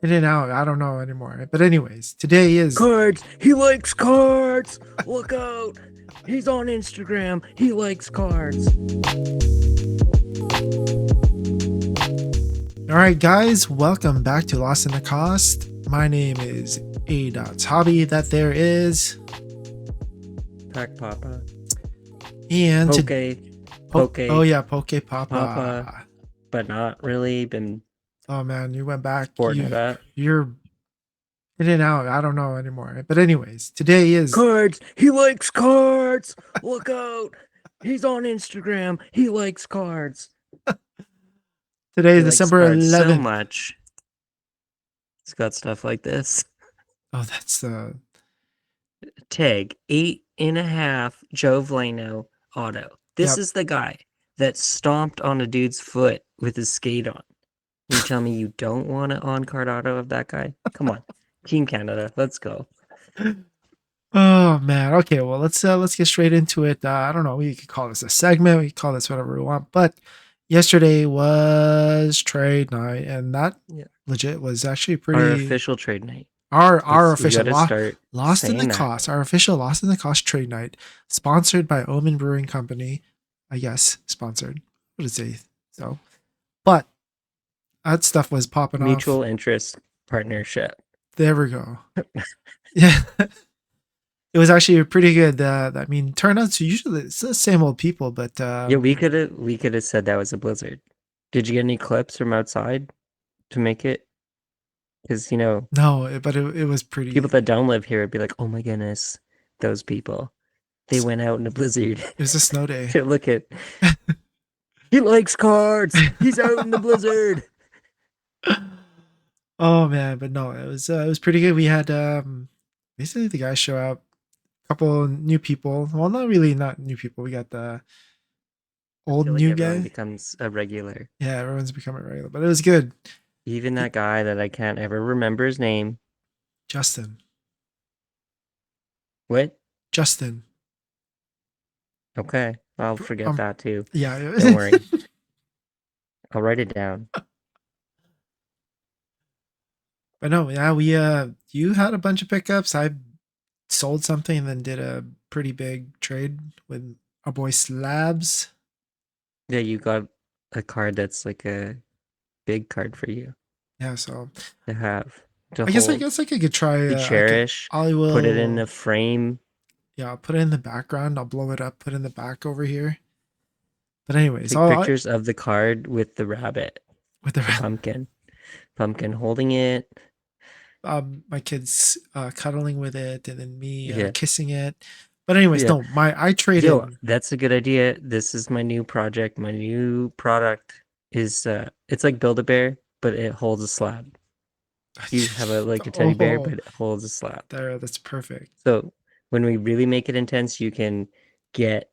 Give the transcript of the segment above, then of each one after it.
In and out. I don't know anymore. But anyways, today is Cards. He likes cards. Look out. He's on Instagram. He likes cards. all right, guys. Welcome back to Lost in the Cost. My name is A. Hobby. That there is, Pack Poppa. and to Poke. oh Poke. yeah, Poke Poppa. Papa. But not really. Been Oh man, you went back. porting it up. You're in and out. I don't know anymore. But anyways, today is Cards. He likes cards. Look out. He's on Instagram. He likes cards. today He is likes December cards so 11th. much. He's got stuff like this. Oh, that's Tag 8.5 Joe Vlano auto. This yep. is the guy that stomped on a dude's foot with his skate on. You tell me you don't want an on-card auto of that guy? Come on. Team Canada, let's go. Oh man. Okay, well let's get straight into it. I don't know. We could call this a segment. We could call this whatever we want. But yesterday was trade night, and that Yeah. legit was actually Our pretty. official trade night. Our We official got to start lost in the saying that. cost. Our official lost in the cost trade night, sponsored by Omen Brewing Company. I guess sponsored. What did it say? So, but that stuff was popping off. Mutual interest partnership. There we go. Yeah. It was actually pretty good. I mean, turnouts usually it's the same old people, but Yeah, we could have said that was a blizzard. Did you get any clips from outside to make it? Because no, but it was pretty. people that don't live here would be like, "Oh my goodness, those people." They went out in a blizzard It was a snow day. to look at. He likes cards. He's out in the blizzard. Oh man, but no, it was pretty good. We had basically the guys show up, a couple new people. Well, not new people. We got the I old feel like new everyone guy. becomes a regular. Yeah, everyone's becoming regular, but it was good. Even that guy that I can't ever remember his name. Justin, What? Justin. Okay, I'll forget that too. Yeah. Don't worry. I'll write it down. But no, yeah, we you had a bunch of pickups. I sold something and then did a pretty big trade with our boy Slabs. Yeah, you got a card that's like a big card for you Yeah, so to have, to I hold, guess I could try. to cherish, I put it in a will. frame. Yeah, I'll put it in the background. I'll blow it up. Put it in the back over here. But anyways, Take pictures of the card with the rabbit, with the the pumpkin holding it. my kids cuddling with it, and then me Yeah, kissing it. But anyways, yeah. no, I Yo, traded. that's a good idea. This is my new project. My new product is it's like Build-A-Bear, but it holds a slab. You have like a teddy bear, Oh, but it holds a slab. that's perfect. So when we really make it intense, you can get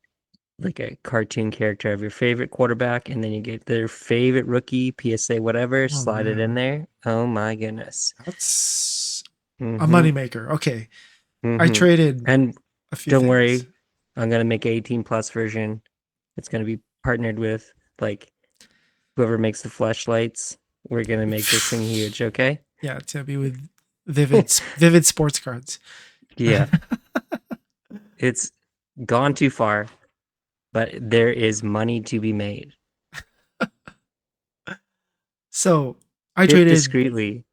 like a cartoon character of your favorite quarterback, and then you get their favorite rookie, PSA, whatever, Oh slide it in man, there. Oh my goodness. that's a Mm-hmm. moneymaker. Okay, I Mm-hmm. traded And a few don't things. worry, I'm gonna make an 18 plus version. It's gonna be partnered with like whoever makes the flashlights. We're gonna make this thing huge, okay? Yeah, to be with vivid sports cards. Yeah, it's gone too far, but there is money to be made. So I Bit traded discreetly.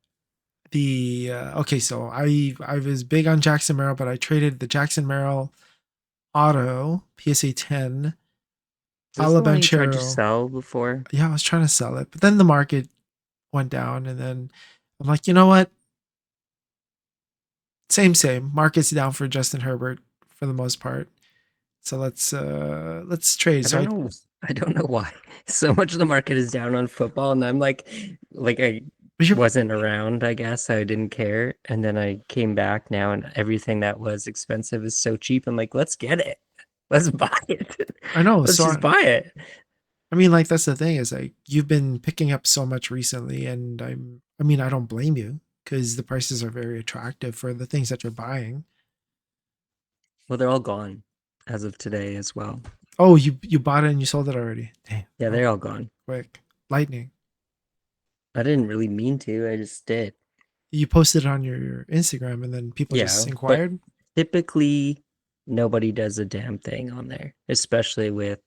the okay. So I was big on Jackson Merrill, but I traded the Jackson Merrill Auto PSA 10 Is this the one you tried to Alabanchero. sell before? Yeah, I was trying to sell it, but then the market went down, and then I'm like, you know what? Same. Market's down for Justin Herbert for the most part. So let's trade. I So don't know. I don't know why. So much of the market is down on football, and I'm like I you're, wasn't around, I guess. I didn't care. And then I came back now, and everything that was expensive is so cheap. I'm like, let's get it. Let's buy it. I know. Let's just buy it. I mean, like that's the thing is like you've been picking up so much recently, and I mean, I don't blame you because the prices are very attractive for the things that you're buying. Well, they're all gone as of today as well. Oh, you bought it and you sold it already. Damn. Yeah, Oh, they're all gone. quick. Lightning. I didn't really mean to. I just did. You posted it on your Instagram, and then people just Yeah, but inquired. typically nobody does a damn thing on there, especially with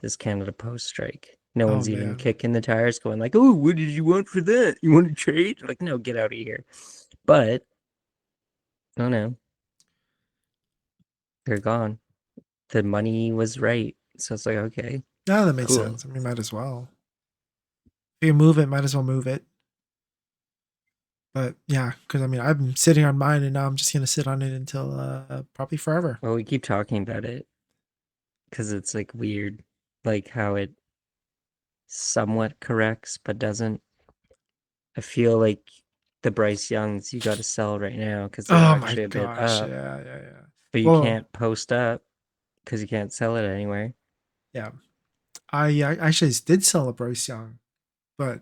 this Canada Post strike. No Oh one's even man. kicking the tires, going like, "Oh, what did you want for that? You want to trade?" Like, no, get out of here. But oh no, they're gone. The money was right, so it's like, okay, Yeah, that makes cool. sense. I mean, might as well. If you move it, might as well move it. But yeah, because I mean, I'm sitting on mine, and now I'm just gonna sit on it until probably forever. Well, we keep talking about it because it's like weird, like how it somewhat corrects but doesn't. I feel like the Bryce Youngs you got to sell right now because they're Oh my actually a bit gosh, up, yeah, yeah, yeah. but you Well, can't post up because you can't sell it anywhere. yeah. I actually did sell a Bryce Young, but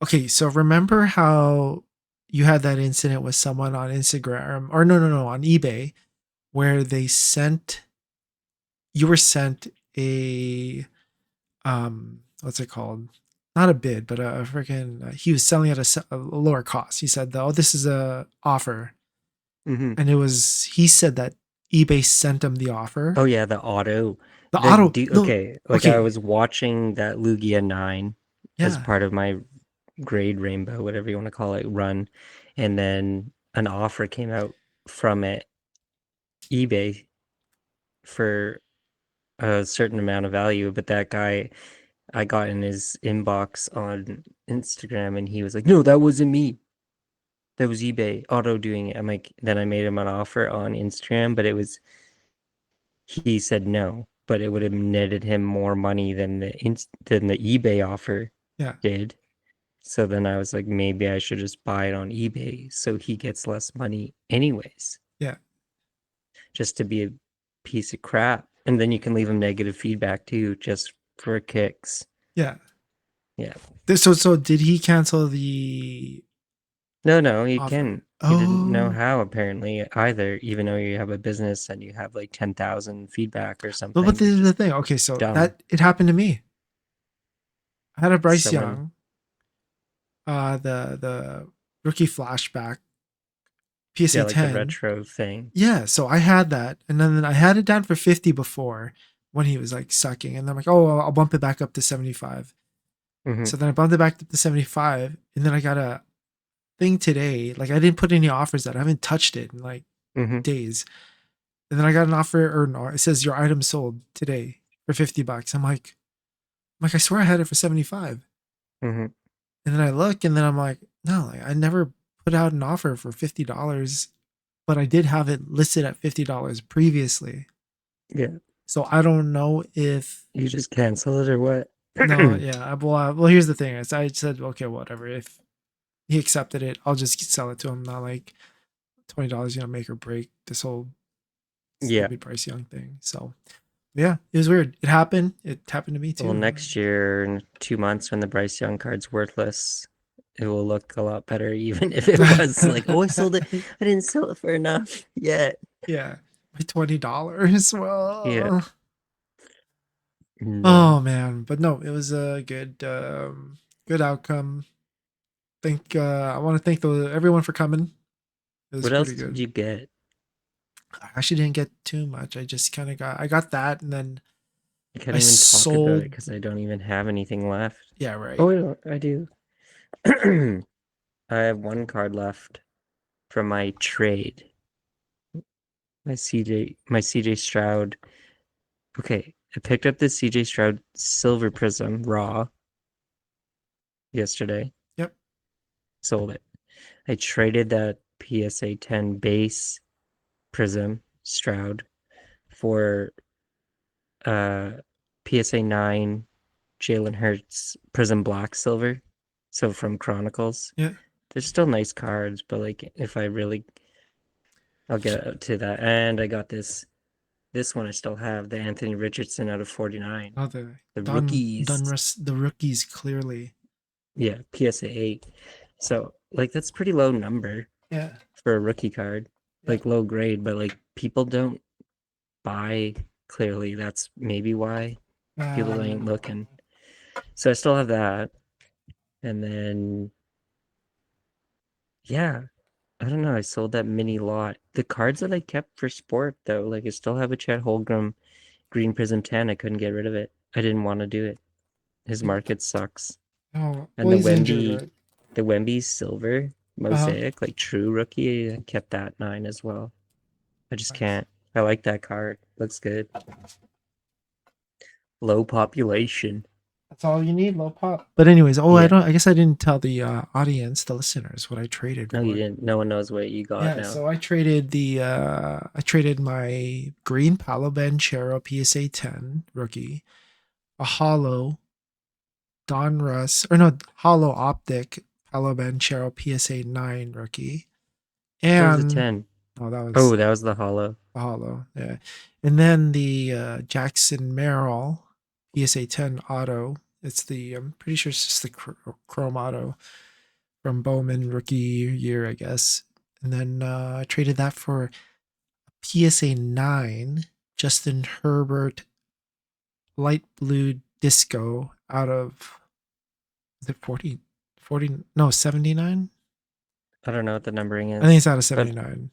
okay. So remember how you had that incident with someone on Instagram, or no, on eBay, where they sent you were sent a what's it called? Not a bid, but a freaking he was selling at a lower cost. He said, "Oh, this is a offer," Hmm. and it was he said that eBay sent him the offer. Oh yeah, the auto. The The auto, do no, okay, like I okay, was watching that Lugia 9 as yeah, part of my grade rainbow, whatever you want to call it, run, and then an offer came out from it eBay for a certain amount of value, but that guy I got in his inbox on Instagram and he was like, "No, that wasn't me. That was eBay auto doing it." I'm like, then I made him an offer on Instagram, but it was he said no, but it would have netted him more money than the eBay offer yeah, did. So then I was like, maybe I should just buy it on eBay so he gets less money anyways, yeah, just to be a piece of crap. And then you can leave him negative feedback too, just for kicks. yeah. Yeah. So did he cancel the No, he offer? can. He didn't know Oh, how apparently either, even though you have a business and you have like 10,000 feedback or but something. this You're is the just thing. Okay, so dumb. that it happened to me. I had a Bryce Someone, Young, the rookie flashback PSA yeah, like the 10. retro thing. Yeah, so I had that, and then I had it down for 50 before when he was like sucking, and I'm like, oh, I'll bump it back up to 75. Hmm. So then I bumped it back up to 75, and then I got a thing today. Like I didn't put any offers out. I haven't touched it in like Hmm. days. And then I got an offer, or no, it says your item sold today for $50. I'm like, I swear I had it for 75. Hmm. And then I look, and then I'm like, no, like I never put out an offer for $50, but I did have it listed at $50 previously. Yeah. So I don't know if You just cancel it or what? no, yeah. Well, here's the thing: is I said, okay, whatever. If he accepted it, I'll just sell it to him. Not like $20, make or break this whole Yeah. stupid Bryce Young thing. So yeah, it was weird. It happened. It happened to me Well, too. next year, in 2 months, when the Bryce Young card's worthless, it will look a lot better, even if it was like, oh, I sold it. I didn't sell it for enough yet. Yeah, my $20. Yeah. Well, No. oh man, but no, it was a good outcome. I want to thank everyone for coming. It was What else pretty did good. you get? I actually didn't get too much. I just kind of I got that, and then I can't I even talk about it sold. because I don't even have anything left. Yeah, right. Oh, I do. I have one card left from my trade. My CJ Stroud. Okay, I picked up the CJ Stroud Silver Prism raw yesterday. Yep. Sold it. I traded that PSA 10 base Prism Stroud for uh PSA 9 Jalen Hurts Prism Black Silver. So from Chronicles. Yeah. They're still nice cards, but like if I really I'll get to that. And I got this one I still have, the Anthony Richardson out of 49. Oh, the The rookies. The rookies clearly. Yeah, PSA 8. So like that's pretty low number Yeah. for a rookie card. Yeah. Like low grade, but like people don't buy clearly. That's maybe why people ain't Um, looking. So I still have that. And then Yeah, I don't know. I sold that mini lot. The cards that I kept for sport, though, like I still have a Chet Holmgren Green Prism 10. I couldn't get rid of it. I didn't want to do it. His market sucks. Oh, And well, he's injured, right? The Wemby Silver Uh huh. Mosaic, like true rookie, I kept that 9 as well. I just Nice. can't. I like that card. Looks good. Low population. That's all you need, low pop. But anyways, oh, I Yeah. don't. I guess I didn't tell the audience, the listeners, what I traded No, you for. didn't. No one knows what you got Yeah, now. so I traded my green Palo Banchero PSA 10 rookie, a hollow Don Russ, or no, hollow optic Palo Banchero PSA 9 rookie, That was a and 10. oh, that was Oh, that was the hollow. a hollow, yeah, and then the Jackson Merrill PSA 10 auto. It's the I'm pretty sure it's just the chrome auto from Bowman rookie year, I guess. And then I traded that for PSA 9 Justin Herbert light blue disco out of, is it 40, 40, no, 79? I don't know what the numbering I think it's is, out of but 79.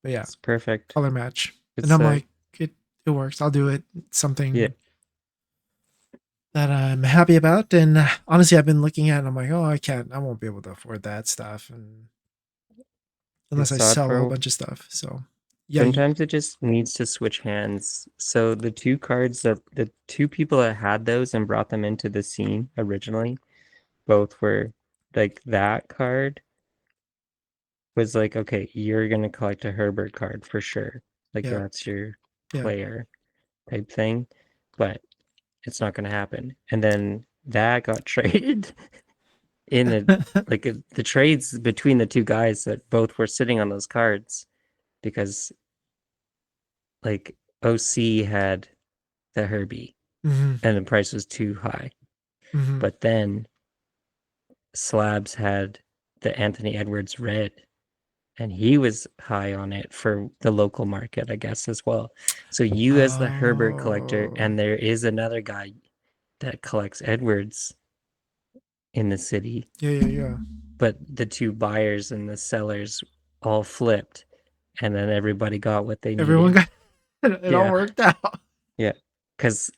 But yeah, it's perfect. color match. And It's I'm like, it, it works. I'll do it. It's yeah, something that I'm happy about. And honestly, I've been looking at it and I'm like, oh, I won't be able to afford that stuff. And unless it's I odd sell a whole for bunch of stuff. So yeah, sometimes it just needs to switch hands. So the two people that had those and brought them into the scene originally, both were like that card was like, okay, you're gonna collect a Herbert card for sure. Like yeah, that's your yeah. player type thing, but it's not gonna happen. And then that got traded in a the trades between the two guys that both were sitting on those cards because like OC had the Herbie hmm and the price was too high. hmm But then Slabs had the Anthony Edwards red and he was high on it for the local market, I guess, as well. So you as the Herbert collector, Oh, and there is another guy that collects Edwards in the city, yeah, yeah, yeah. but the two buyers and the sellers all flipped, and then everybody got what they Everyone needed. got it all Yeah, worked out. yeah. Because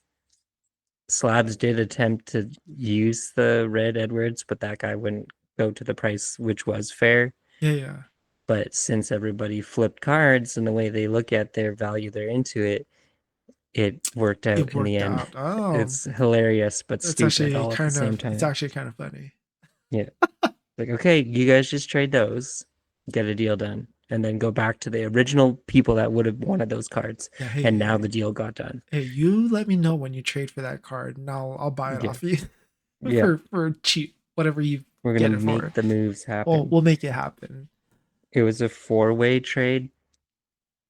Slabs did attempt to use the red Edwards, but that guy wouldn't go to the price, which was fair. Yeah, yeah. But since everybody flipped cards and the way they look at their value, they're into it, it worked out It in the worked end. out. Oh, It's hilarious but that's stupid actually all at the kind same of it's time. actually kind of funny. Yeah. Like, okay, you guys just trade those, get a deal done, and then go back to the original people that would have wanted those cards. Yeah, And now hey, the deal got done. hey, you let me know when you trade for that card and I'll buy it Yeah. off you Yeah. for cheap, whatever you We're gonna get it for. make the moves Well, happen. we'll make it happen. It was a four-way trade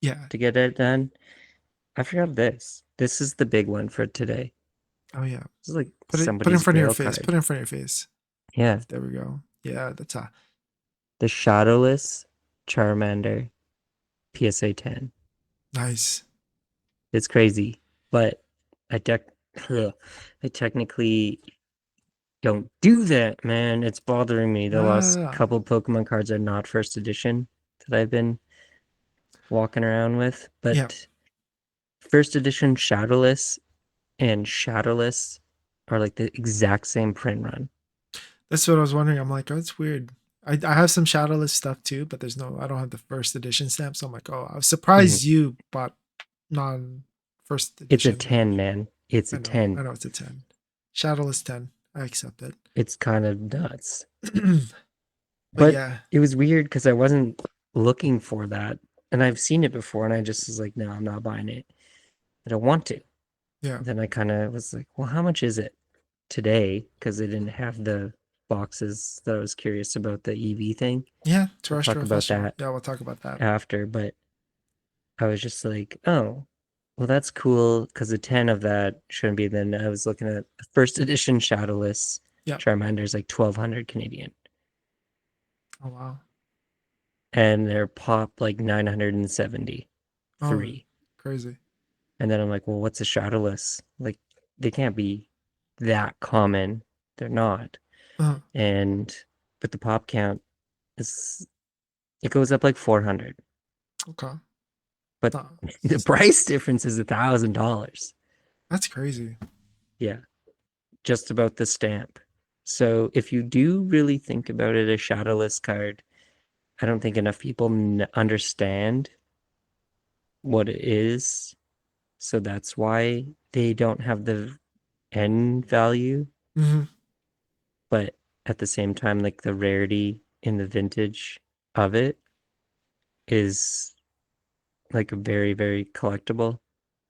Yeah. to get it done. I forgot this. This is the big one for today. Oh yeah. This is like Put it in somebody's front of your grail face. Put card. it in front of your face. Yeah. There we go. Yeah, that's The Shadowless Charmander PSA 10. nice. It's crazy, but I tech I technically don't do that, man. It's bothering me. The last Ah, couple Pokemon cards are not first edition that I've been walking around with, yeah. but first edition Shadowless and Shadowless are like the exact same print run. That's what I was wondering. I'm like, oh, it's weird. I have some shadowless stuff too, but I don't have the first edition stamp. So I'm like, oh, I was Mhm. surprised you bought non first It's a edition. 10, man. It's a I 10. know it's a 10. Shadowless 10. I accept it. It's kind of nuts. But But yeah, it was weird because I wasn't looking for that. And I've seen it before and I just was like, no, I'm not buying it. I don't want to. yeah, Then I kind of was like, well, how much is it today? Because they didn't have the boxes that I was curious about the EV thing. yeah. We'll talk Terrestrial about Festival. that Yeah, we'll talk about that. after. But I was just like, oh, well, that's cool because the 10 of that shouldn't be. Then I was looking at the first edition Shadowless Yeah. Charmander's like 1200 Canadian. Oh wow. And they're pop like 973. Oh, crazy. And then I'm like, well, what's a shadowless? Like, they can't be that common. They're not. Uh, And but the pop count It's, it goes up like 400, Okay. but No, the price difference is $1,000. that's crazy. Yeah, just about the stamp. So if you do really think about it, a shadowless card, I don't think enough people understand what it is. So that's why they don't have the end value. Hmm. But at the same time, like the rarity in the vintage of it is like a very, very collectible,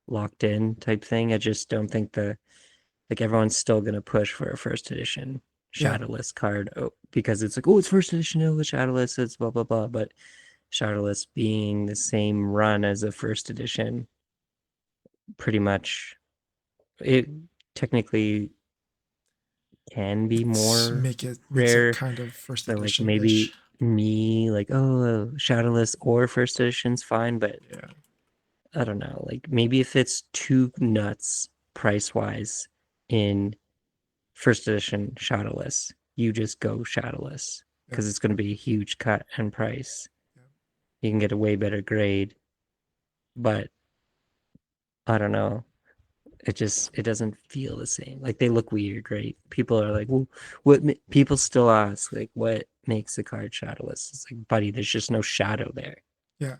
locked in type thing. I just don't think like everyone's still gonna push for a first edition Yeah. shadowless card because it's like, oh, it's first edition, oh, it's shadowless, it's blah blah blah. But shadowless being the same run as a first edition, pretty much it technically can be It's more makes it rare. kind of first So like edition ish. maybe me like, oh, shadowless or first edition's fine, but Yeah. I don't know. Like maybe if it's too nuts price wise in first edition shadowless, you just go shadowless Yeah. because it's going to be a huge cut in price. Yeah. You can get a way better grade, but I don't know. It doesn't feel the same. Like they look weird, right? People are like, well, people still ask like, what makes the card shadowless? It's like, buddy, there's just no shadow there. Yeah.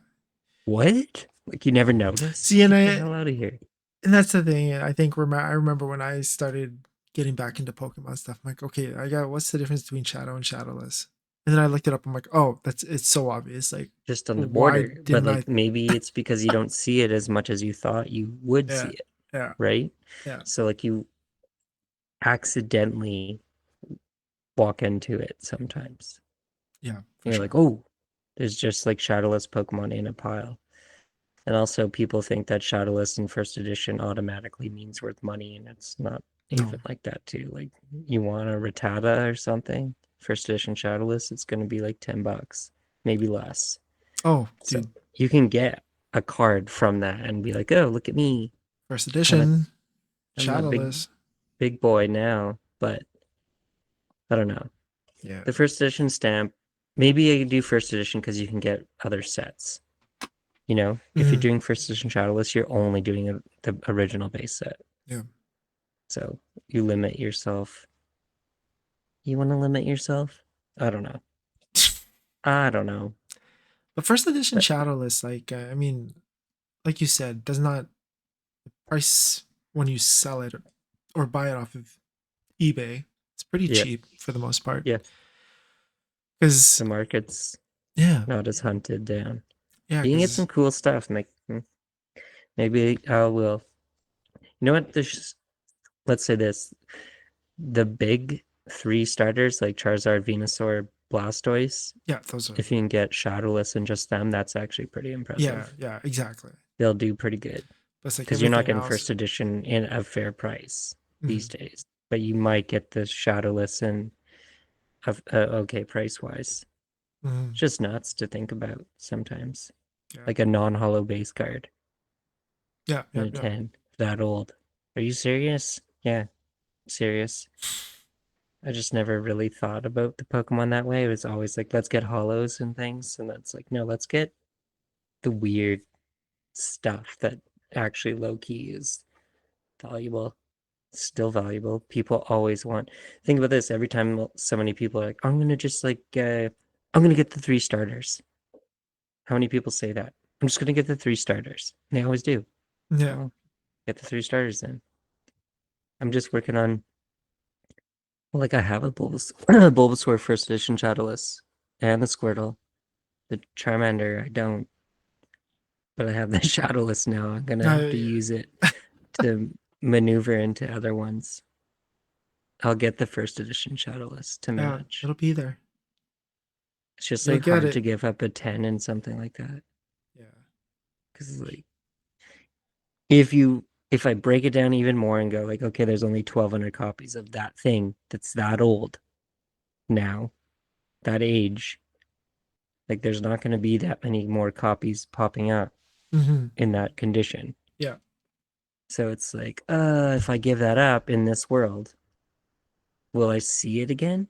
What? Like you never noticed? See, Get the hell out of here. and that's the thing. I think I remember when I started getting back into Pokemon stuff. I'm like, okay, I got what's the difference between Shadow and Shadowless? And then I looked it up. I'm like, oh, that's it's so obvious. Like, Just on the why border, but didn't I? like maybe it's because you don't see it as much as you thought you would see Yeah, it, yeah, right? yeah, So like you accidentally walk into it sometimes. yeah, for And you're like, sure. oh, there's just like shadowless Pokemon in a pile. And also people think that shadowless in first edition automatically means worth money, and it's not No. even like that too. Like you want a Rattata or something, first edition shadowless, it's gonna be like $10, maybe less. Oh, So dude, you can get a card from that and be like, oh, look at me. first I'm a edition, I'm a Shadowless. big boy now, but I don't know. Yeah. The first edition stamp, maybe I do first edition because you can get other sets. You know, if you're Hmm. doing first edition Shadowless, you're only doing the original base set. Yeah. So you limit yourself. You want to limit yourself? I don't know. I don't know. But first edition But Shadowless, like, I mean, like you said, does not price when you sell it or buy it off of eBay. It's pretty yeah, cheap for the most part. yeah, Because the market's yeah, not as hunted down. yeah, You can get some because cool stuff. Like maybe I will. You know what? Let's say this: the big three starters like Charizard, Venusaur, Blastoise. yeah, those are If you can get Shadowless and just them, that's actually pretty yeah, impressive. yeah, exactly. They'll do pretty good But it's like because you're not everything getting else. first edition in a fair price these Mhm. days. But you might get the Shadowless and okay price wise. Mhm. It's just nuts to think about sometimes. Yeah, Like a non-hollow base card yeah, in yeah, a yeah. 10 that old. Are you serious? Yeah, serious. I just never really thought about the Pokemon that way. It was always like, let's get hollows and things. And that's like, no, let's get the weird stuff that actually low key is valuable, still valuable. People always want. Think about this. Every time so many people are like, I'm gonna just like, I'm gonna get the three starters. How many people say that? I'm just gonna get the three starters. And they always do. Yeah. Well, get the three starters then. I'm just working on. Well, like I have a Bulbasaur first edition Shadowless and the Squirtle. The Charmander, I don't, but I have the Shadowless now. I'm gonna have to I, use it to maneuver into other ones. I'll get the first edition Shadowless to yeah, match. it'll be there. It's just You'll like get hard to it. give up a 10 and something like that. Yeah. Because like if I break it down even more and go like, okay, there's only 1,200 copies of that thing that's that old now, that age, like there's not going to be that many more copies popping up Hmm. in that condition. Yeah. So it's like, if I give that up in this world, will I see it again?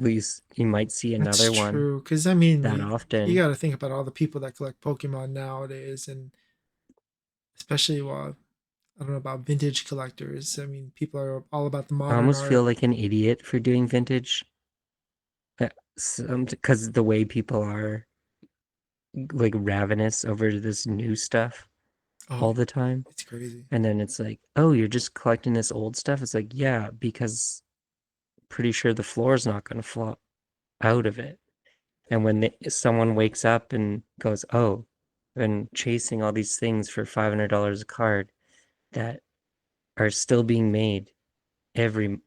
you might see That's another one true. Because I mean, that you often. got to think about all the people that collect Pokemon nowadays, and especially I don't know about vintage collectors. I mean, people are all about the I modern almost feel art. like an idiot for doing vintage, because the way people are like ravenous over this new stuff Oh all yeah, the time. it's crazy. And then it's like, oh, you're just collecting this old stuff. It's like, yeah, because pretty sure the floor is not going to fall out of it. And when someone wakes up and goes, oh, I've been chasing all these things for $500 a card that are still being made every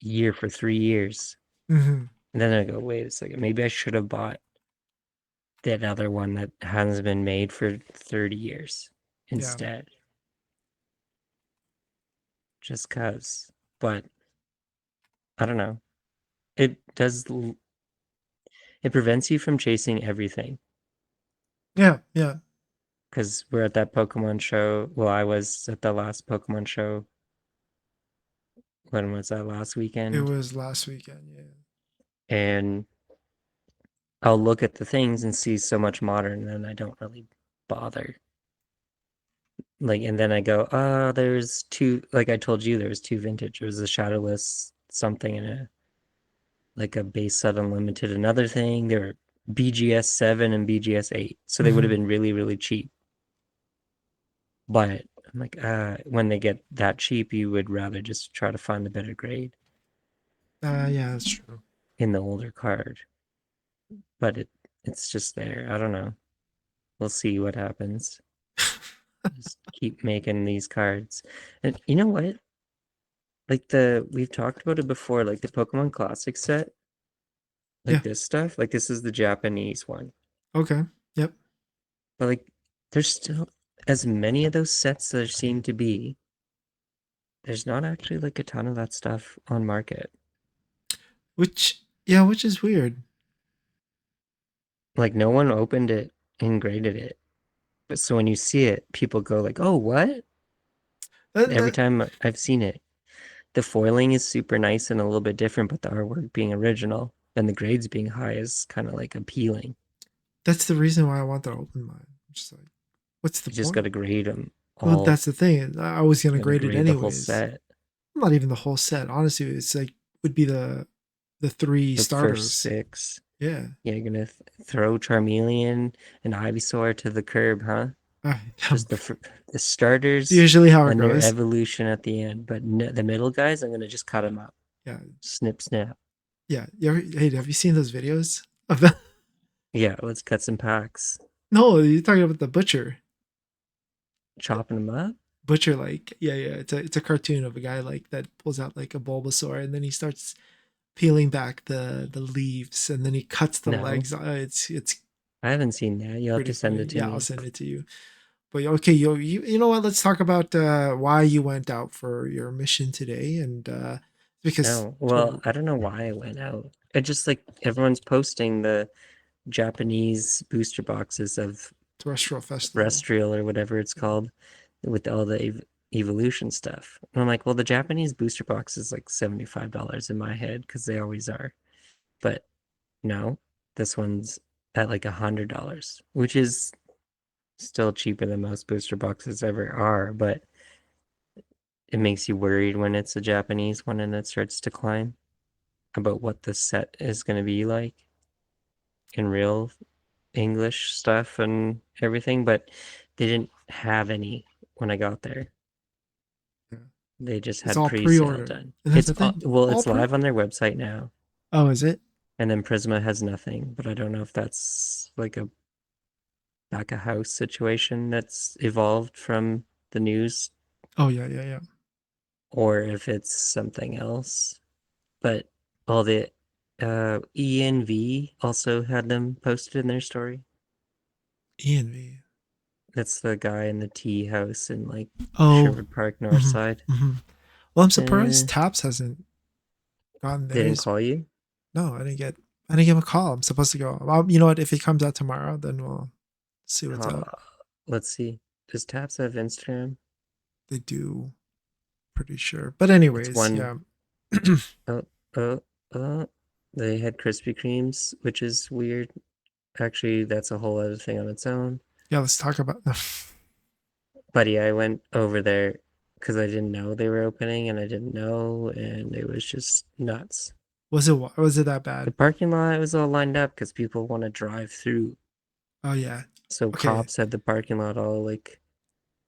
year for 3 years. Hmm. And then I go, wait a second, maybe I should have bought that other one that hasn't been made for 30 years Yeah, instead, just because. But I don't know. It does, it prevents you from chasing everything yeah, yeah. because we're at that Pokemon show. Well, I was at the last Pokemon show. When was that, last It weekend? was last weekend. Yeah. And I'll look at the things and see so much modern, and I don't really bother. Like, and then I go, there's two, like I told you, there was two vintage. There was a Shadowless something and a base set unlimited, another thing. They were BGS 7 and BGS 8. So they would have Hmm. been really, really cheap. But I'm like, when they get that cheap, you would rather just try to find the better grade Yeah, that's true. in the older card. But it's just there. I don't know. We'll see what happens. Just keep making these cards. And you know what? Like we've talked about it before, like the Pokemon Classic set, like Yeah. this stuff, like this is the Japanese one. Okay. Yep. But like there's still as many of those sets there seem to be, there's not actually like a ton of that stuff on market. Which is weird. Like no one opened it and graded it. But so when you see it, people go like, "Oh, what?" That, Every that time I've seen it. The foiling is super nice and a little bit different, but the artwork being original and the grades being high is kind of like appealing. that's the reason why I want to open mine. I'm just like, what's the You just got point? to grade them Well, all. that's the thing. I was gonna You got to grade it grade the whole anyways. set. Not even the whole set. Honestly, it's like would be the three The first starters. six. Yeah. Yeah, you're gonna throw Charmeleon and Ivysaur to the curb, huh? Um, Just the starters usually how it and their goes. evolution at the end. But no, the middle guys, I'm gonna just cut them up. Yeah. Snip, snap. Yeah. Hey, have you seen those videos of that? Yeah, let's cut some packs. No, you're talking about the butcher. Chopping them up? Butcher, like, yeah. It's a cartoon of a guy like that pulls out like a Bulbasaur, and then he starts peeling back the leaves, and then he cuts the No, legs. It's I haven't seen that. You'll have pretty to send funny. it to Yeah, I'll me. send it to you. But okay, you know what? Let's talk about why you went out for your mission today, and because No, well, I don't know why I went out. It just like everyone's posting the Japanese booster boxes of terrestrial festival. Terrestrial or whatever it's Yeah. called with all the evolution stuff. And I'm like, well, the Japanese booster box is like $75 in my head because they always are. But no, this one's at like $100, which is still cheaper than most booster boxes ever are. But it makes you worried when it's a Japanese one and it starts to climb about what the set is going to be like in real English stuff and everything, but they didn't have any when I got there. Yeah. They just It's had all pre-sale pre-order, done. and that's the thing. Well, All it's pre. live on their website now, Oh, is it? and then Prisma has nothing, but I don't know if that's like a back of house situation that's evolved from the news Oh yeah. or if it's something else. But all the ENV also had them posted in their story. Ian V. That's the guy in the tea house in like Oh. Sherwood Park North Hmm. Side. Hmm. Well, I'm surprised They Taps hasn't gotten didn't theirs. call you? No, I didn't get him a call. I'm supposed to go. Well, you know what? If he comes out tomorrow, then we'll see what's Uh, up. let's see. Does Taps have Instagram? They do, pretty sure. But It's anyways, one yeah. uh uh uh. They had Krispy Kremes, which is weird. Actually, that's a whole other thing on its own. Yeah, let's talk about. But yeah, I went over there because I didn't know they were opening and I didn't know, and it was just nuts. Was it that The bad? parking lot was all lined up because people want to drive through. Oh yeah. So Okay. cops had the parking lot all like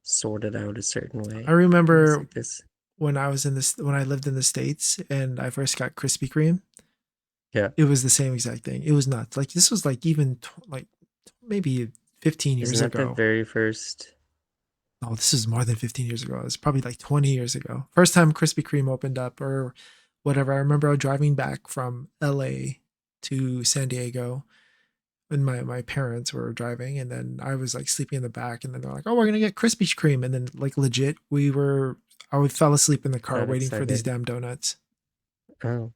sorted out a certain I way. And I was remember like, this, when I lived in the States and I first got Krispy Kreme. yeah. It was the same exact thing. It was nuts. Like this was like even like maybe 15 Isn't years that the ago. very first? Oh, this is more than 15 years ago. It's probably like 20 years ago. First time Krispy Kreme opened up or whatever. I remember I was driving back from LA to San Diego and my parents were driving and then I was like sleeping in the back and then they're like, "Oh, we're going to get Krispy Kreme." And then like legit, I would fell asleep in the car That waiting for these excited? damn donuts. Oh,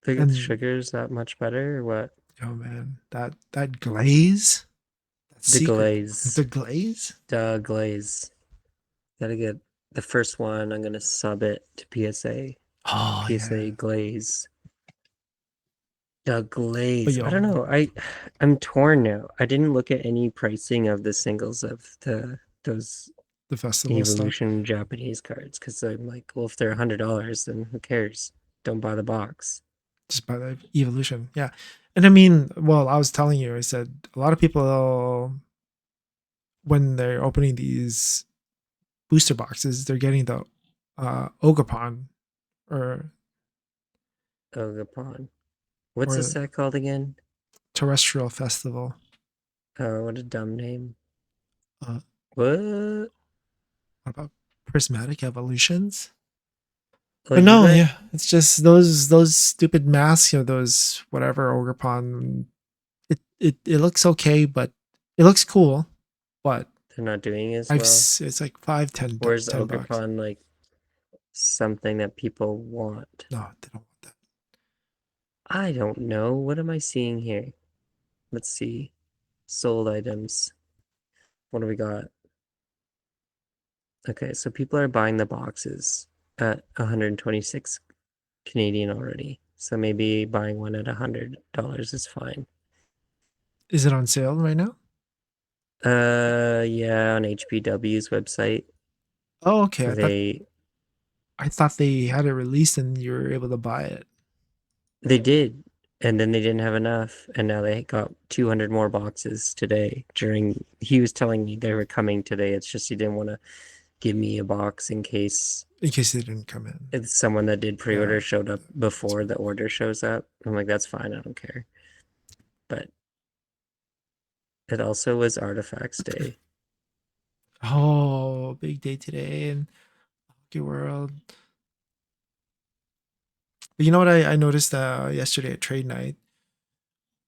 the And sugar's that much better or what? oh man, that glaze, that The secret, glaze. the glaze. Duh, glaze. Gotta get the first one. I'm gonna sub it to PSA. Oh PSA yeah. glaze. The But glaze. I yo, don't know. I'm torn now. I didn't look at any pricing of the singles of those the festival stuff. Evolution Japanese cards because I'm like, well, if they're $100, then who cares? Don't buy the box. Just by the evolution. Yeah. And I mean, well, I was telling you, I said a lot of people when they're opening these booster boxes, they're getting the Ogapon or Ogapon. What's the or set called again? Terrestrial Festival. Oh, what a dumb name. Uh, What? what about prismatic evolutions? But Like no, what? yeah, it's just those stupid masks or those whatever Ogapon. It looks okay, but it looks cool, but They're not doing as well. it's like 5, Or is 10 bucks. Ogapon like something that people want? No, they don't want that. I don't know. What am I seeing here? Let's see. Sold items. What do we got? Okay, so people are buying the boxes at 126 Canadian already. So maybe buying one at $100 is fine. Is it on sale right now? Yeah, on HPW's website, Oh, okay. they I thought they had it released and you were able to buy it. they did, and then they didn't have enough, and now they got 200 more boxes today. During he was telling me they were coming today. It's just he didn't want to give me a box in case In case they didn't come in. it's someone that did Yeah. pre-order showed up That's before the order shows up. I'm like, that's fine, I don't care. But it also was Artifacts Day. oh, big day today in Hockey World. But you know what I noticed yesterday at trade night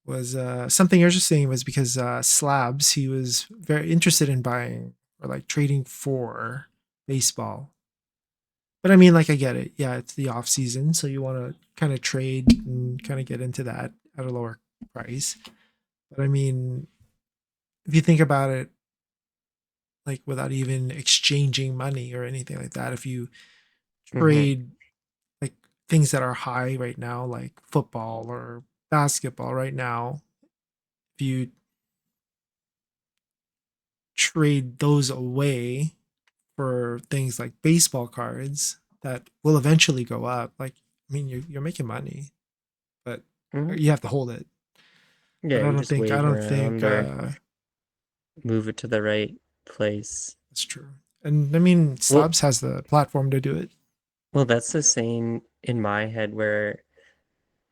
was something interesting was because Slabs, he was very interested in buying or like trading for baseball. But I mean, like I get it. Yeah, it's the off season, so you want to kind of trade and kind of get into that at a lower price. But I mean, if you think about it, like without even exchanging money or anything like that, if you Mm-hmm. trade like things that are high right now, like football or basketball right now, if you trade those away for things like baseball cards that will eventually go up, like I mean, you're making money, but Mm-hmm. you have to hold it. But Yeah, you just I wave don't think around or move it to the right place. that's true. And I mean, Well, Slabs has the platform to do it. well, that's the same in my head where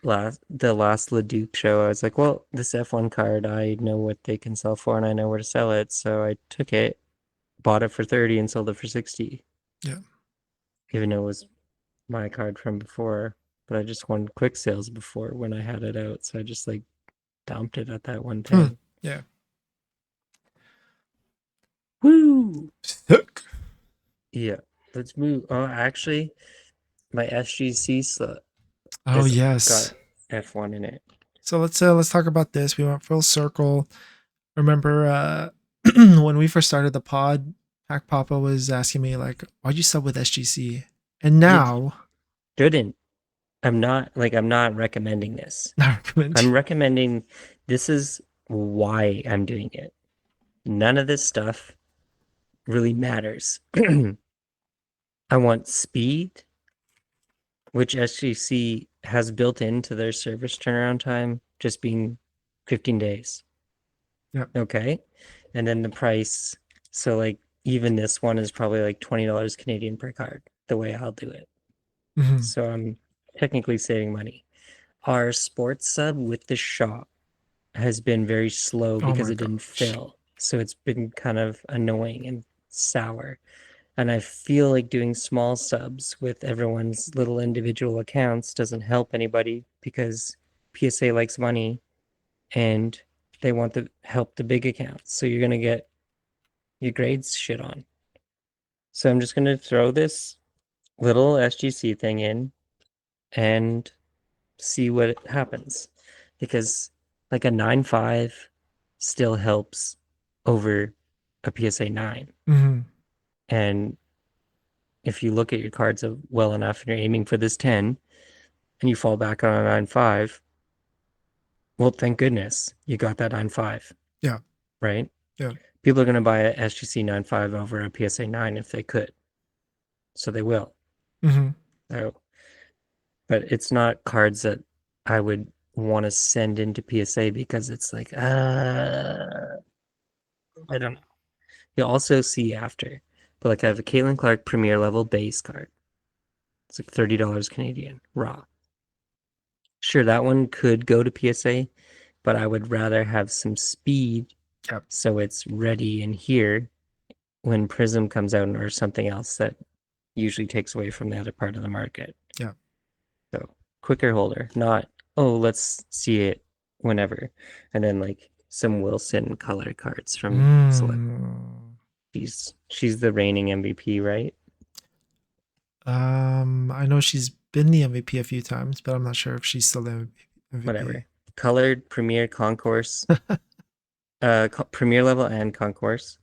the last Leduc show, I was like, well, this F1 card, I know what they can sell for and I know where to sell it. So I took it, bought it for 30 and sold it for 60, Yeah. even though it was my card from before. But I just won quick sales before when I had it out. So I just like dumped it at that one Hmm. thing. Yeah. Woo! Sick. Yeah. Let's move. Oh, actually, my SGC Oh is yes. got F1 in it. So let's talk about this. We went full circle. Remember when we first started the pod, Pac Papa was asking me like, "Why'd you sub with SGC?" And You now shouldn't. I'm not recommending this. Not recommend. I'm recommending this is why I'm doing it. None of this stuff really matters. I want speed, which SGC has built into their service turnaround time, just being 15 days. Yep. Okay. And then the price. So, like, even this one is probably like $20 Canadian per card, the way I'll do it. Hmm. So, I'm technically saving money. Our sports sub with the shop has been very slow Oh because my it didn't gosh. fill. So, it's been kind of annoying and sour. And I feel like doing small subs with everyone's little individual accounts doesn't help anybody because PSA likes money and they want to help the big accounts. So you're gonna get your grades shit on. So I'm just gonna throw this little SGC thing in and see what happens. Because like a 9.5 still helps over a PSA 9. Hmm. And if you look at your cards well enough and you're aiming for this 10 and you fall back on a 9.5, well, thank goodness you got that 9.5, Yeah. right? Yeah. People are going to buy a SGC 9.5 over a PSA 9 if they could. So they will. Hmm. So, but it's not cards that I would want to send into PSA because it's like, I don't know. You'll also see after. But like I have a Caitlin Clark Premier level base card. It's like $30 Canadian raw. Sure, that one could go to PSA, but I would rather have some speed Yep. so it's ready in here when Prism comes out or something else that usually takes away from the other part of the market. Yeah. So quicker holder, not, oh, let's see it whenever. And then like some Wilson color cards from Select. Mm. She's the reigning MVP, right? I know she's been the MVP a few times, but I'm not sure if she's still the MVP. Whatever. Colored Premier Concourse, Premier level and Concourse.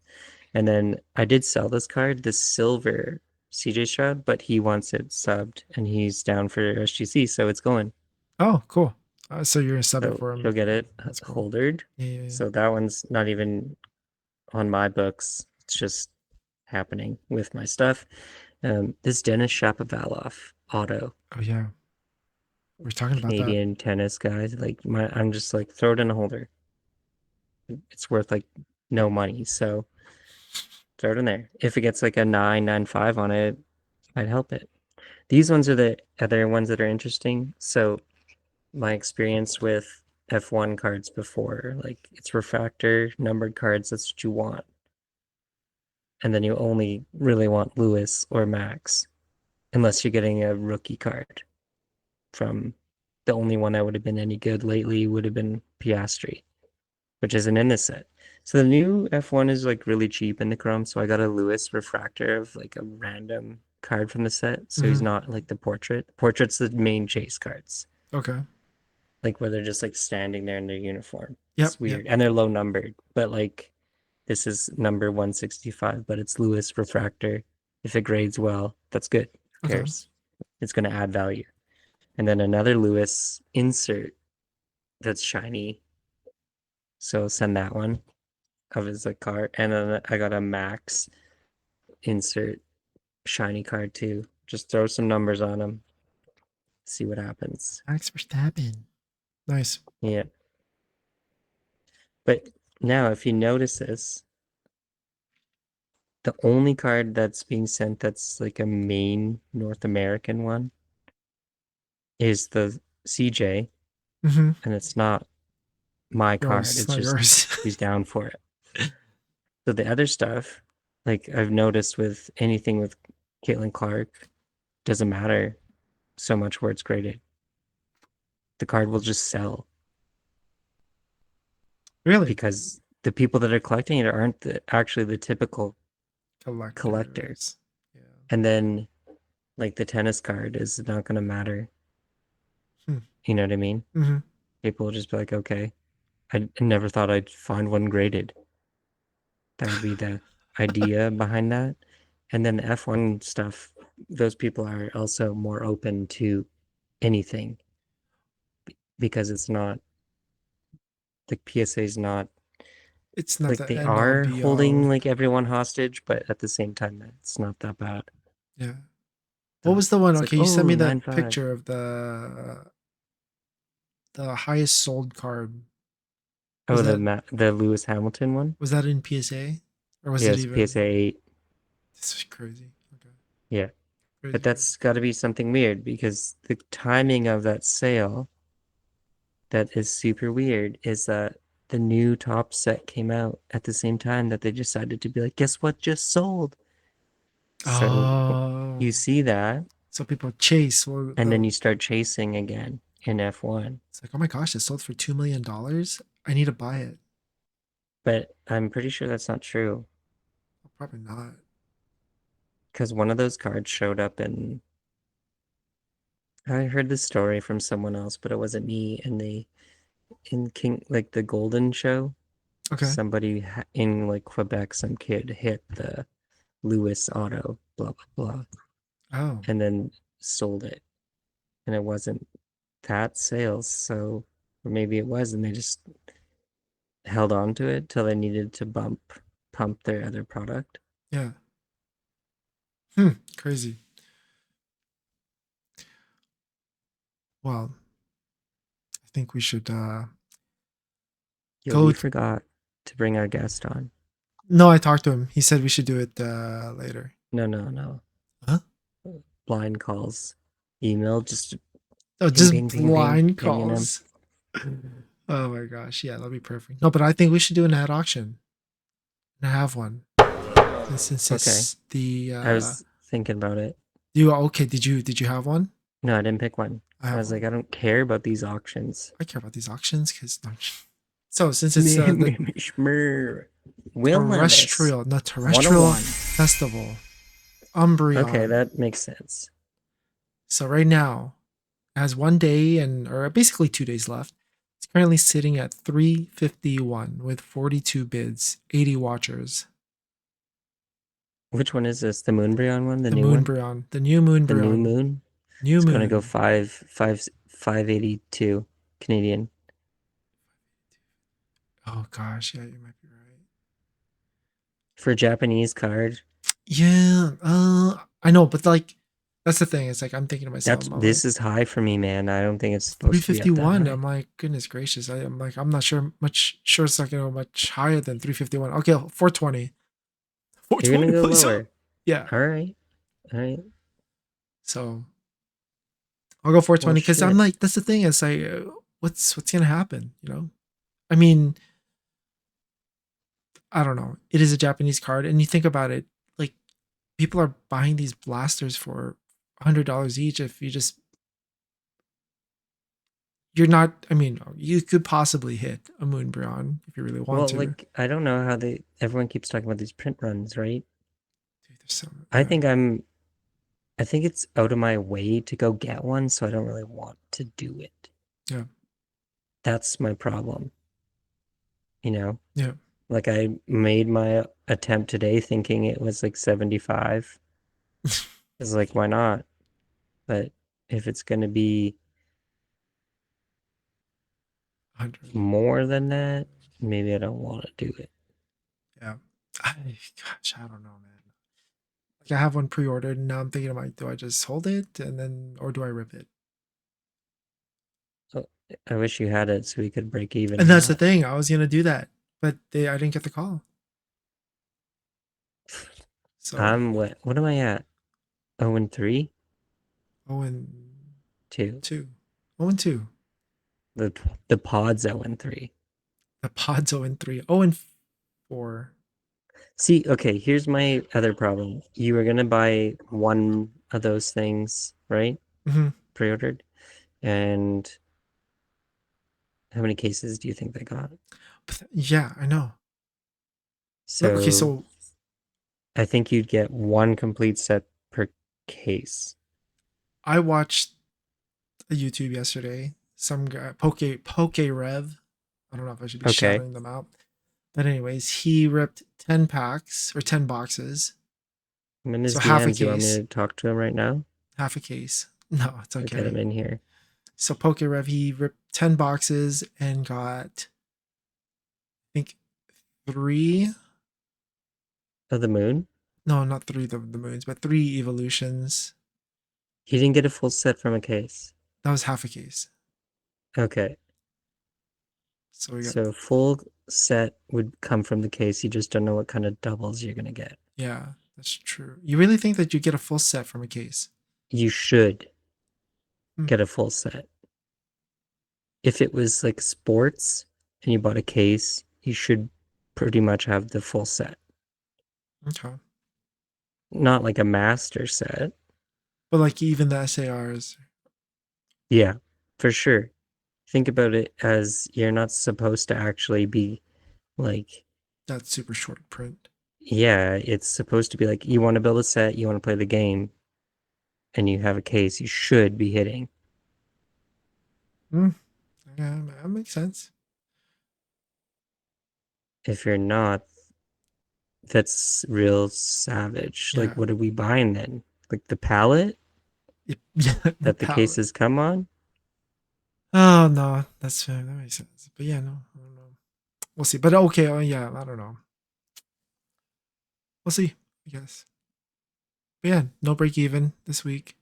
And then I did sell this card, this silver CJ Stroud, but he wants it subbed and he's down for SGC, so it's going. Oh, cool. So you're gonna sub it So for he'll him. get it That's cool. holdered. Yeah, yeah, yeah. So that one's not even on my books. It's just happening with my stuff. This Dennis Shapovalov auto Oh yeah, we're talking about that. Canadian tennis guy, like I'm just like throw it in a holder. It's worth like no money, so throw it in there. If it gets like a 9.95 on it, I'd help it. These ones are the other ones that are interesting. So my experience with F1 cards before, like it's refractor, numbered cards, that's what you want. And then you only really want Lewis or Max, unless you're getting a rookie card from the only one that would have been any good lately would have been Piastri, which isn't in this set. So the new F1 is like really cheap in the Chrome. So I got a Lewis refractor of like a random card from the set. So he's Hmm. not like the portrait. Portrait's the main chase cards, Okay. like where they're just like standing there in their uniform. Yep. It's Yep. weird. And they're low numbered, but like this is number 165, but it's Lewis refractor. If it grades well, that's good. Who Okay. cares? It's going to add value. And then another Lewis insert that's shiny. So send that one of his like card. And then I got a Max insert shiny card too. Just throw some numbers on them, see what happens. Max Verstappen. Nice. Yeah. But now, if you notice this, the only card that's being sent that's like a main North American one is the CJ, Hmm. and it's not my card. Yours, It's not just yours. he's down for it. So the other stuff, like I've noticed with anything with Caitlin Clark, doesn't matter so much where it's graded. The card will just sell Really? because the people that are collecting it aren't actually the typical collector. Collectors. Yeah. And then like the tennis card is not going to matter. Hmm. You know what I mean? Hmm. People will just be like, okay, I never thought I'd find one graded. That would be the idea behind that. And then the F1 stuff, those people are also more open to anything because it's not, the PSA is not, It's not like, the they end all are be holding all. like everyone hostage, but at the same time, it's not that bad. Yeah. What So was the one? it's like, Okay, you sent oh, me the 9.5. picture of the highest sold card. Was Oh, that the Lewis Hamilton one? was that in PSA? Or was it Yes, even PSA 8. this is crazy. Okay. Yeah. But Crazy, crazy. that's got to be something weird because the timing of that sale that is super weird is that the new top set came out at the same time that they decided to be like, guess what just sold? So Oh. you see that, So people chase and then you start chasing again in F1. it's like, oh my gosh, it sold for $2 million. I need to buy it. But I'm pretty sure that's not true Oh, probably not. because one of those cards showed up in. I heard this story from someone else, but it wasn't me. And they, in King, like the Golden Show, Okay. somebody in like Quebec, some kid hit the Lewis Auto, blah blah blah, Oh, and then sold it, and it wasn't that sales. So, or maybe it was, and they just held on to it till they needed to pump their other product. yeah. Crazy. Well, I think we should Yo, go. we forgot to bring our guest on. No, I talked to him. He said we should do it later. No, no, no. Huh? Blind calls, email, just Oh, ping, just ping, ping, ping, blind pinging them. calls. Oh my gosh. Yeah, that'd be perfect. No, but I think we should do an ad auction and have one. Since Okay, it's the I was thinking about it. you okay, did you have one? No, I didn't pick one. I I have was like, one. I don't care about these auctions. I care about these auctions because so since it's the Schmur. Wilderness terrestrial, not terrestrial 101. festival, Okay, Umbreon. that makes sense. So right now, it has 1 day and or basically 2 days left. It's currently sitting at 351 with 42 bids, 80 watchers. Which one is this? The Moonbryon one? The The new one? Moonbreon, the new The new Moonbreon, moon? new It's gonna go moon. 582 Canadian. Oh gosh, yeah, you might be right. For a Japanese card. Yeah, I know, but like that's the thing. It's like I'm thinking to myself, I'm This like is high for me, man. I don't think it's supposed to be up that 351. high. I'm like, goodness gracious. I'm like, I'm not sure it's not gonna go much higher than 351. Okay, 420. You're gonna 420, go please. lower. Yeah. All right. All right. So I'll go Well, 420 because I'm shit. like, that's the thing. It's like, what's gonna happen? I mean, I don't know. It is a Japanese card, and you think about it, like people are buying these blasters for $100 each. If you just you're not. I mean, you could possibly hit a Moonbryon if you really want Well, to. like, I don't know how everyone keeps talking about these print runs, right? Dude, there's some, I yeah, think I think it's out of my way to go get one, so I don't really want to do it. yeah, That's my problem, you know? yeah. Like, I made my attempt today thinking it was like 75. It's like, why not? But if it's going to be 100. more than that, maybe I don't want to do it. Yeah. Gosh, I don't know, man. Like I have one pre-ordered, and now I'm thinking, like, do I just hold it and then, or do I rip it? So I wish you had it so we could break even And on that's the that. thing. I was gonna do that, but I didn't get the call. So What am I at? 0 and 3? 0 and 2. 2, 0 and 2. The the pod's 0 and 3. The pod's 0 and 3, 0 and 4. See, okay, here's my other problem. You were gonna buy one of those things, right? Hmm. Pre-ordered. And how many cases do you think they got? But yeah, I know. Okay, So so I think you'd get one complete set per case. I watched a YouTube yesterday. Some guy, Poke Rev. I don't know if I should be Okay. shouting them out, but anyways, he ripped 10 packs or 10 boxes. I'm in his So half a DMs. You want me case, to talk to him right now? half a case. No, it's Or get okay. him in here? So PokeRev, he ripped 10 boxes and got, I think, three. Of the moon? No, not three the moons, but three evolutions. He didn't get a full set from a case. That was half a case. Okay. So we got, So a full set would come from the case. You just don't know what kind of doubles you're gonna get. yeah, that's true. You really think that you get a full set from a case? You should Hmm. get a full set. If it was like sports and you bought a case, you should pretty much have the full set. Okay. Not like a master set. But like even the SARs, Yeah, for sure. Think about it as you're not supposed to actually be like, that's super short print. yeah, it's supposed to be like you want to build a set, you want to play the game, and you have a case, you should be hitting. Hmm. Yeah, that makes sense. If you're not, that's real savage. Like, Yeah. what are we buying then? Like the palette Yeah, the that the palette. cases come on? Oh no, that's fair. That makes sense. But yeah, no, I don't know. We'll see. But okay, oh yeah, I don't know. We'll see, I guess. But yeah, no break even this week.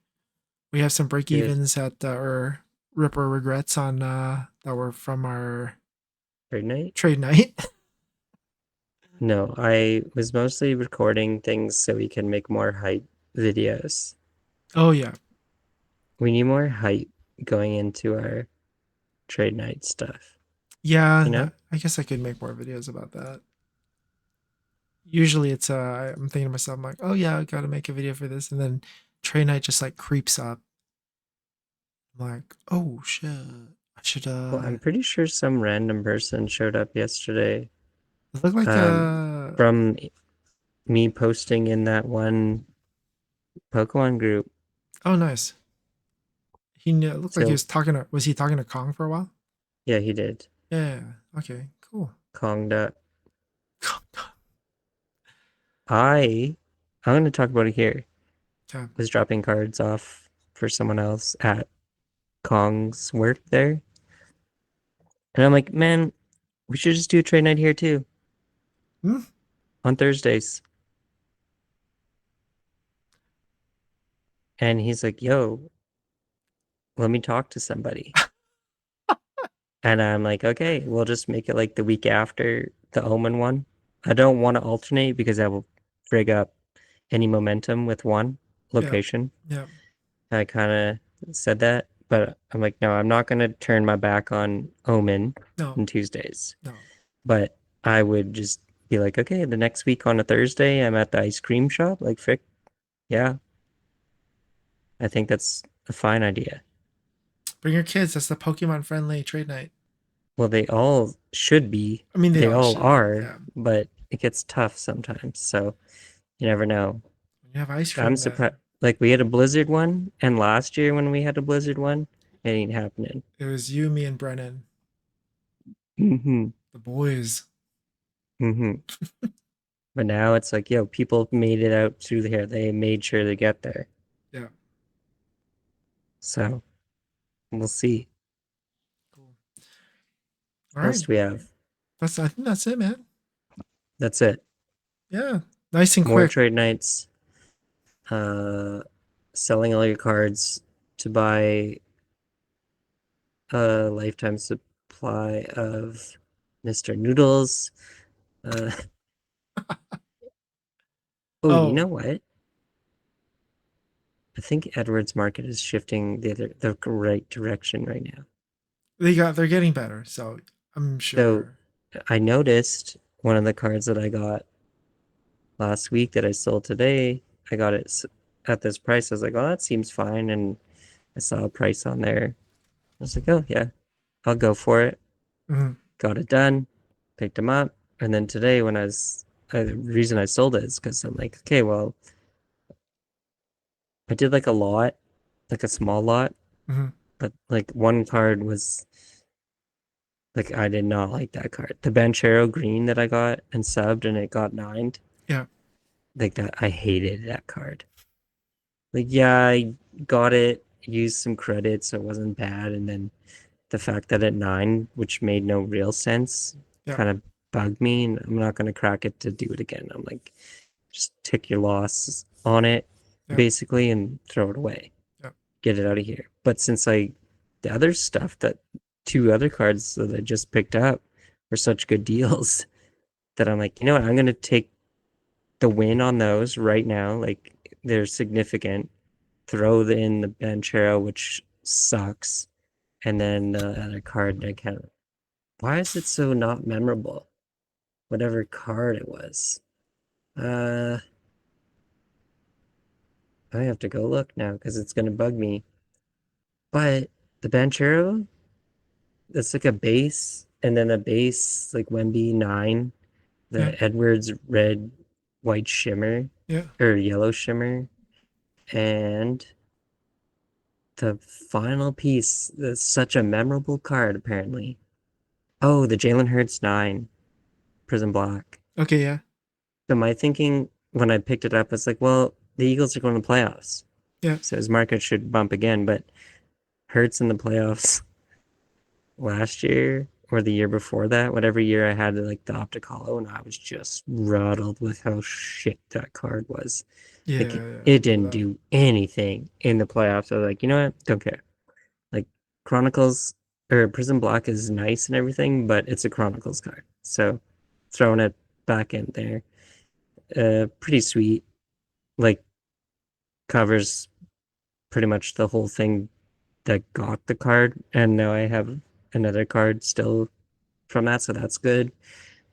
We have some break Good. evens at or Ripper regrets on that were from our Right, night? trade night. No, I was mostly recording things so we can make more hype videos. Oh yeah. We need more hype going into our trade night stuff, you Yeah, know? I guess I could make more videos about that. Usually it's I'm thinking to myself, I'm like, oh yeah, I gotta make a video for this, and then trade night just like creeps up. I'm like, oh shit. I should Well, I'm pretty sure some random person showed up yesterday, it looked like from me posting in that one Pokemon group. oh nice. He knew, it looked like he So, was talking to, was he talking to Kong for a while? yeah, he did. Yeah. Okay. Cool. Konged up. I, I'm going to talk about it here. Okay. Was dropping cards off for someone else at Kong's work there. And I'm like, man, we should just do a trade night here too Hmm? on Thursdays. And he's like, yo, let me talk to somebody. And I'm like, okay, we'll just make it like the week after the Omen one. I don't want to alternate because I will frig up any momentum with one Yeah. location. Yeah. I kind of said that, but I'm like, no, I'm not going to turn my back on Omen No. on Tuesdays. No. But I would just be like, okay, the next week on a Thursday, I'm at the ice cream shop. Like, frick, yeah, I think that's a fine idea. Bring your kids. That's the Pokemon friendly trade night. Well, they all should be, I mean, they they all all should. are, Yeah. but it gets tough sometimes. So you never know. When you have ice I'm cream, surprised. then Like, we had a blizzard one, and last year when we had a blizzard one, it ain't happening. it was you, me, and Brennan, Mm-hmm. the boys. Mm-hmm. But now it's like, yo, people made it out through there. They made sure to get there. Yeah. So we'll see. Cool. All What right. else do we have? I think that's it, man. That's it. Yeah. Nice and More quick. trade nights. Uh, selling all your cards to buy a lifetime supply of Mr. Noodles. Uh, oh, you Oh, know what? I think Edwards Market is shifting the right direction right now. they're getting better, so I'm So sure. I noticed one of the cards that I got last week that I sold today. I got it at this price. I was like, oh, that seems fine. And I saw a price on there. I was like, oh, yeah, I'll go for it. Mhm. Got it done, picked them up. And then today, the reason I sold it is because I'm like, okay, well, I did like a lot, like a small lot, Mhm. but like one card was like, I did not like that card. The Banchero green that I got and subbed and it got nined, Yeah. like that, I hated that card. Like, yeah, I got it. used some credit, so it wasn't bad. And then the fact that at 9, which made no real sense, Yep. kind of bugged me. And I'm not going to crack it to do it again. I'm like, just take your loss on it, Yep. basically, and throw it away. Yep. Get it out of here. But since the other stuff that two other cards that I just picked up were such good deals that I'm like, you know what? I'm going to take the win on those right now. Like, they're significant. Throw in the Banchero, which sucks. And then the other card, I can't. Why is it so not memorable? Whatever card it was. Uh, I have to go look now because it's gonna bug me. But the Banchero, that's like a base, and then a base like Wemby 9, Yeah. the Edwards red, white shimmer, Yeah. or yellow shimmer, and the final piece that's such a memorable card apparently. Oh, the Jalen Hurts 9, Prism Black. Okay. Yeah. So my thinking when I picked it up was like, well, the Eagles are going to the playoffs, Yeah. so his market should bump again. But Hurts in the playoffs last year or the year before that, whatever year I had like the optic hollow, and I was just rattled with how shit that card was. Yeah. Like Yeah. I it remember didn't that. do anything in the playoffs. I was like, you know what? Don't care. Like Chronicles or Prism Block is nice and everything, but it's a Chronicles card. So throwing it back in there, pretty sweet. Like covers pretty much the whole thing that got the card, and now I have another card still from that, so that's good.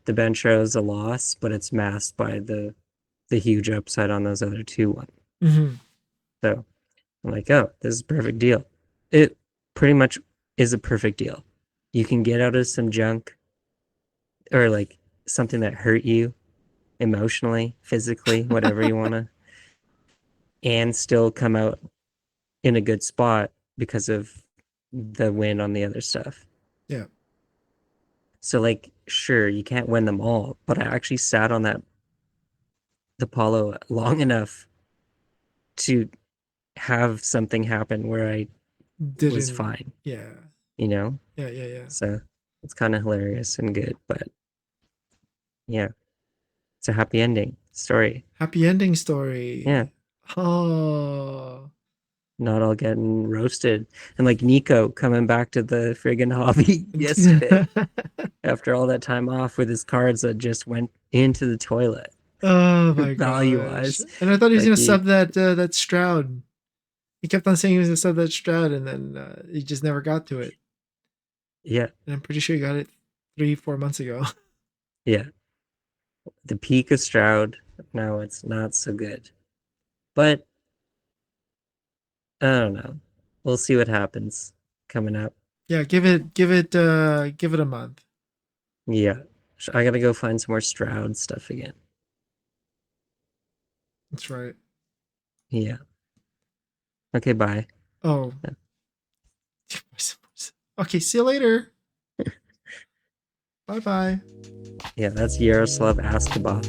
The bench show is a loss, but it's masked by the huge upside on those other two ones. Hmm. So I'm like, oh, this is a perfect deal. It pretty much is a perfect deal. You can get out of some junk or like something that hurt you emotionally, physically, whatever you want to, and still come out in a good spot because of the win on the other stuff. Yeah. So like, sure, you can't win them all, but I actually sat on that the Apollo long enough to have something happen where I was Didn't. fine, Yeah. you know? Yeah. Yeah. Yeah. So it's kind of hilarious and good, but yeah, it's a happy ending story. Happy ending Yeah, story. Oh. not all getting roasted. And like Nico coming back to the friggin' hobby yesterday after all that time off with his cards that just went into the toilet Oh my value gosh. wise. And I thought he was Like gonna he, sub that Stroud. He kept on saying he was gonna sub that Stroud, and then he just never got to it. yeah, And I'm pretty sure he got it 3, 4 months ago. yeah. The peak of Stroud. Now it's not so good. But I don't know. We'll see what happens coming up. Yeah, give it a month. Yeah. I gotta go find some more Stroud stuff again. That's right. Yeah. Okay, bye. Oh. Okay, see you later. Bye bye. Yeah, that's Yaroslav Askabov.